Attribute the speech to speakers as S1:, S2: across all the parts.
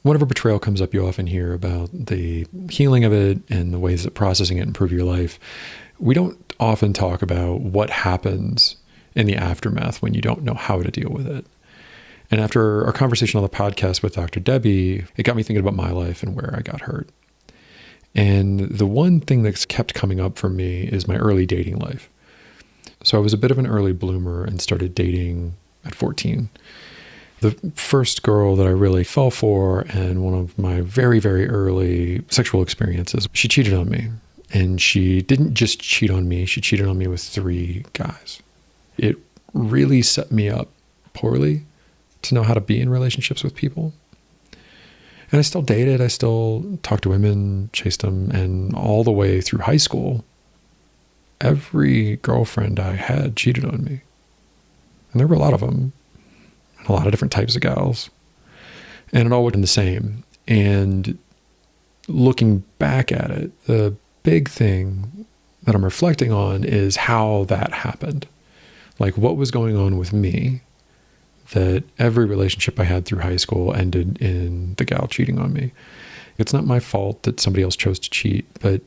S1: Whenever betrayal comes up, you often hear about the healing of it and the ways that processing it improve your life. We don't often talk about what happens in the aftermath when you don't know how to deal with it. And after our conversation on the podcast with Dr. Debbie, it got me thinking about my life and where I got hurt. And the one thing that's kept coming up for me is my early dating life. So I was a bit of an early bloomer and started dating at 14. The first girl that I really fell for, and one of my very, very early sexual experiences, she cheated on me. And she didn't just cheat on me, she cheated on me with 3 guys. It really set me up poorly to know how to be in relationships with people. And I still dated, I still talked to women, chased them, and all the way through high school, every girlfriend I had cheated on me. And there were a lot of them, and a lot of different types of gals. And it all wasn't the same. And looking back at it, the big thing that I'm reflecting on is how that happened. Like, what was going on with me that every relationship I had through high school ended in the gal cheating on me. It's not my fault that somebody else chose to cheat, but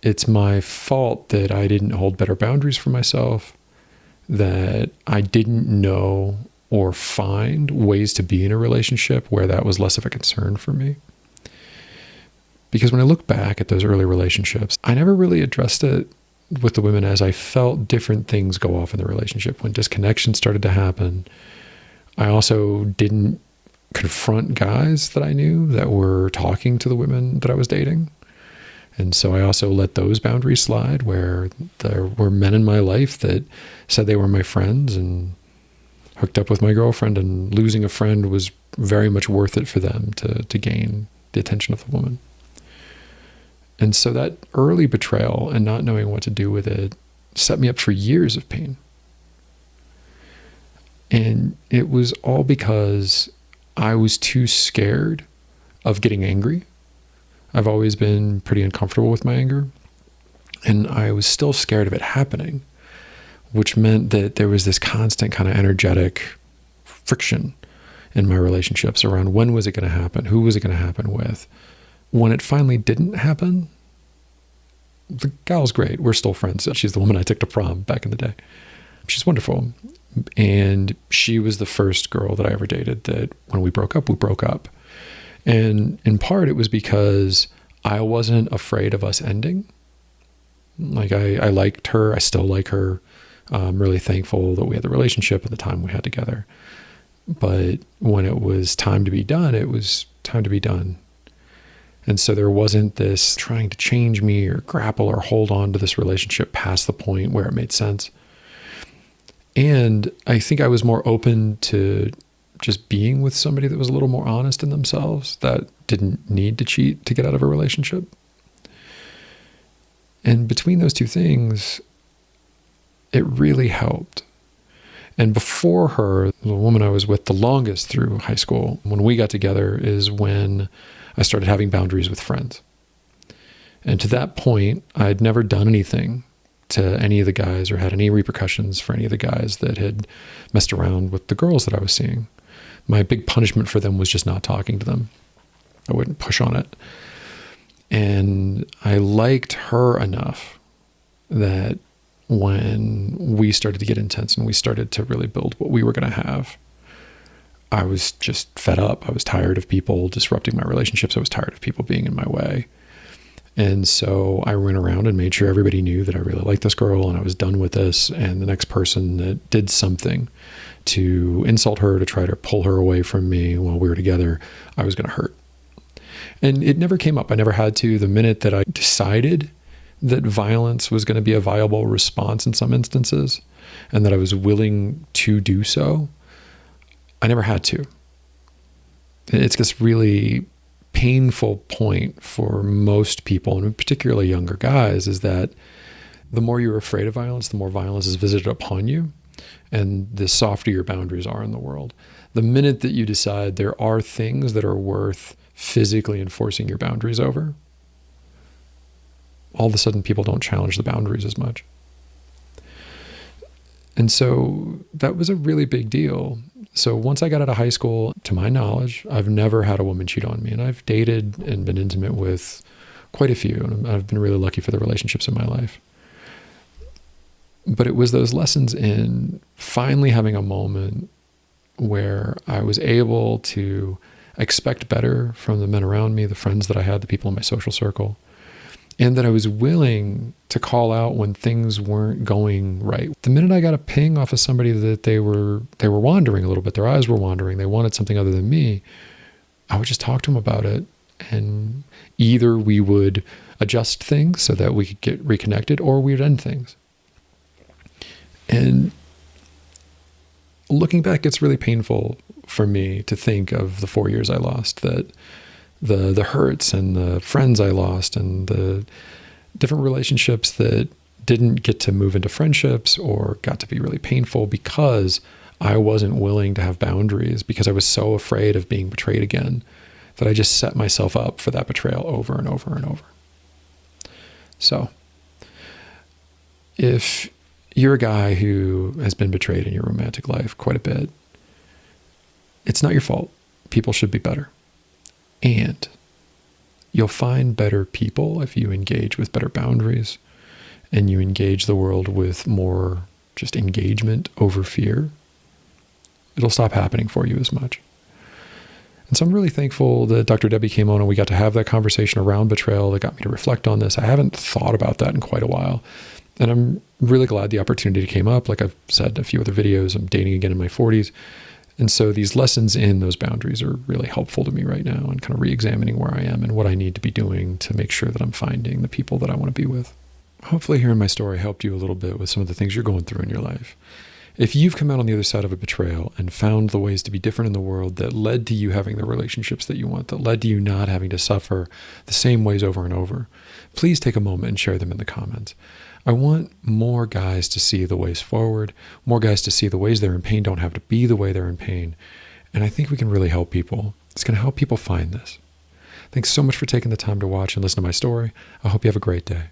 S1: it's my fault that I didn't hold better boundaries for myself, that I didn't know or find ways to be in a relationship where that was less of a concern for me. Because when I look back at those early relationships, I never really addressed it with the women as I felt different things go off in the relationship. When disconnection started to happen, I also didn't confront guys that I knew that were talking to the women that I was dating. And so I also let those boundaries slide, where there were men in my life that said they were my friends and hooked up with my girlfriend, and losing a friend was very much worth it for them to gain the attention of the woman. And so that early betrayal and not knowing what to do with it set me up for years of pain. And it was all because I was too scared of getting angry. I've always been pretty uncomfortable with my anger, and I was still scared of it happening, which meant that there was this constant kind of energetic friction in my relationships around when was it going to happen? Who was it going to happen with? When it finally didn't happen, the gal's great. We're still friends. She's the woman I took to prom back in the day. She's wonderful. And she was the first girl that I ever dated that when we broke up, we broke up. And in part, it was because I wasn't afraid of us ending. Like, I liked her. I still like her. I'm really thankful that we had the relationship and the time we had together. But when it was time to be done, it was time to be done. And so there wasn't this trying to change me or grapple or hold on to this relationship past the point where it made sense. And I think I was more open to just being with somebody that was a little more honest in themselves, that didn't need to cheat to get out of a relationship. And between those two things, it really helped. And before her, the woman I was with the longest through high school, when we got together, is when I started having boundaries with friends. And to that point, I'd never done anything to any of the guys or had any repercussions for any of the guys that had messed around with the girls that I was seeing. My big punishment for them was just not talking to them. I wouldn't push on it. And I liked her enough that when we started to get intense and we started to really build what we were going to have, I was just fed up. I was tired of people disrupting my relationships. I was tired of people being in my way. And so I went around and made sure everybody knew that I really liked this girl and I was done with this. And the next person that did something to insult her, to try to pull her away from me while we were together, I was going to hurt. And it never came up. I never had to. The minute that I decided that violence was going to be a viable response in some instances, and that I was willing to do so, I never had to. It's this really painful point for most people, and particularly younger guys, is that the more you're afraid of violence, the more violence is visited upon you, and the softer your boundaries are in the world. The minute that you decide there are things that are worth physically enforcing your boundaries over, all of a sudden people don't challenge the boundaries as much. And so that was a really big deal. So once I got out of high school, to my knowledge, I've never had a woman cheat on me. And I've dated and been intimate with quite a few. And I've been really lucky for the relationships in my life. But it was those lessons in finally having a moment where I was able to expect better from the men around me, the friends that I had, the people in my social circle, and that I was willing to call out when things weren't going right. The minute I got a ping off of somebody that they were wandering a little bit, their eyes were wandering, they wanted something other than me, I would just talk to them about it. And either we would adjust things so that we could get reconnected, or we'd end things. And looking back, it's really painful for me to think of the 4 years I lost, that the hurts and the friends I lost and the different relationships that didn't get to move into friendships or got to be really painful because I wasn't willing to have boundaries, because I was so afraid of being betrayed again that I just set myself up for that betrayal over and over and over. So if you're a guy who has been betrayed in your romantic life quite a bit, it's not your fault. People should be better. And you'll find better people if you engage with better boundaries and you engage the world with more just engagement over fear. It'll stop happening for you as much. And so I'm really thankful that Dr. Debbie came on and we got to have that conversation around betrayal that got me to reflect on this. I haven't thought about that in quite a while. And I'm really glad the opportunity came up. Like I've said in a few other videos, I'm dating again in my 40s. And so these lessons in those boundaries are really helpful to me right now, and kind of re-examining where I am and what I need to be doing to make sure that I'm finding the people that I want to be with. Hopefully hearing my story helped you a little bit with some of the things you're going through in your life. If you've come out on the other side of a betrayal and found the ways to be different in the world that led to you having the relationships that you want, that led to you not having to suffer the same ways over and over, please take a moment and share them in the comments. I want more guys to see the ways forward, more guys to see the ways they're in pain don't have to be the way they're in pain. And I think we can really help people. It's going to help people find this. Thanks so much for taking the time to watch and listen to my story. I hope you have a great day.